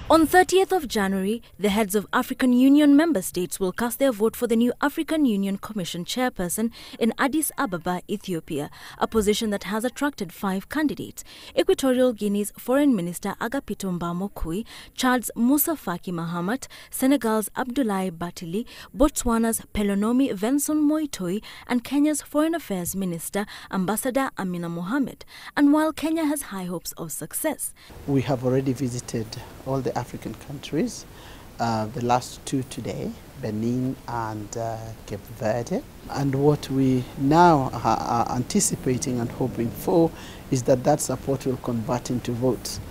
On 30th of January, the heads of African Union member states will cast their vote for the new African Union Commission chairperson in Addis Ababa, Ethiopia, a position that has attracted 5 candidates: Equatorial Guinea's Foreign Minister Agapito Mbamokui, Chad's Moussa Faki Mahamat, Senegal's Abdoulaye Bathily, Botswana's Pelonomi Venson Moitoi, and Kenya's Foreign Affairs Minister Ambassador Amina Mohammed. And while Kenya has high hopes of success, we have already visited all the African countries, the last 2 today, Benin and Cape Verde. And what we now are anticipating and hoping for is that support will convert into votes.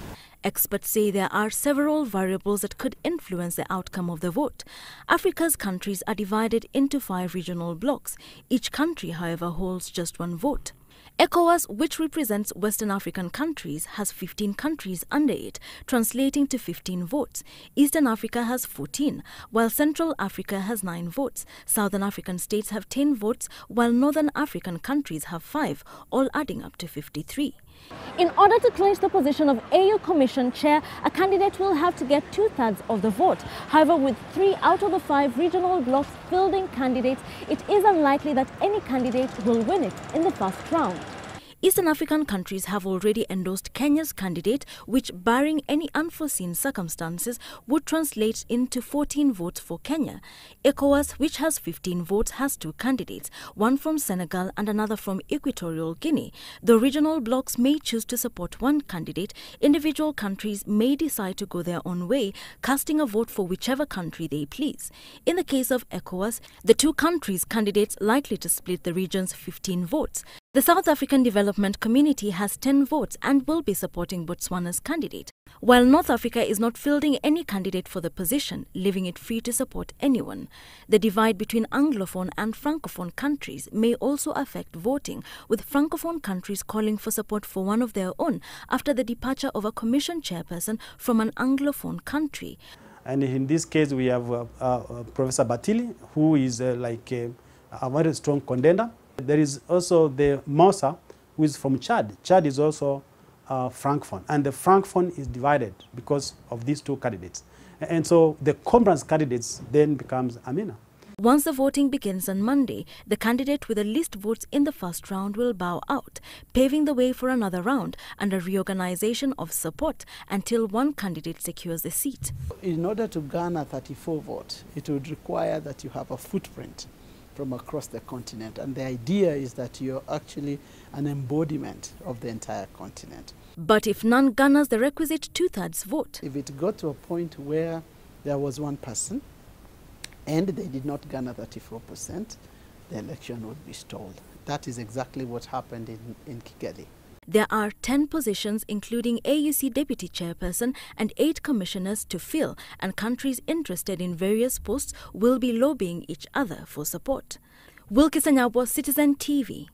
Experts say there are several variables that could influence the outcome of the vote. Africa's countries are divided into 5 regional blocs. Each country, however, holds just 1 vote. ECOWAS, which represents Western African countries, has 15 countries under it, translating to 15 votes. Eastern Africa has 14, while Central Africa has 9 votes. Southern African states have 10 votes, while Northern African countries have 5, all adding up to 53. In order to clinch the position of AU Commission Chair, a candidate will have to get 2/3 of the vote. However, with 3 out of the 5 regional blocs fielding candidates, it is unlikely that any candidate will win it in the first round. Eastern African countries have already endorsed Kenya's candidate, which, barring any unforeseen circumstances, would translate into 14 votes for Kenya. ECOWAS, which has 15 votes, has 2 candidates, one from Senegal and another from Equatorial Guinea. The regional blocs may choose to support one candidate. Individual countries may decide to go their own way, casting a vote for whichever country they please. In the case of ECOWAS, the 2 countries' candidates likely to split the region's 15 votes. The South African Development Community has 10 votes and will be supporting Botswana's candidate, while North Africa is not fielding any candidate for the position, leaving it free to support anyone. The divide between Anglophone and Francophone countries may also affect voting, with Francophone countries calling for support for one of their own after the departure of a commission chairperson from an Anglophone country. And in this case, we have Professor Bathily, who is a very strong contender. There is also the Moussa, who is from Chad. Chad is also Francophone, and the Francophone is divided because of these 2 candidates. And so the conference candidates then becomes Amina. Once the voting begins on Monday, the candidate with the least votes in the first round will bow out, paving the way for another round and a reorganization of support until one candidate secures the seat. In order to garner 34 votes, it would require that you have a footprint from across the continent, and the idea is that you're actually an embodiment of the entire continent. But if none garners the requisite 2/3 vote, if it got to a point where there was one person and they did not garner 34%, the election would be stalled. That is exactly what happened in Kigali. There are 10 positions, including AUC Deputy Chairperson and 8 commissioners to fill, and countries interested in various posts will be lobbying each other for support. Wilkis Anyabwa, Citizen TV.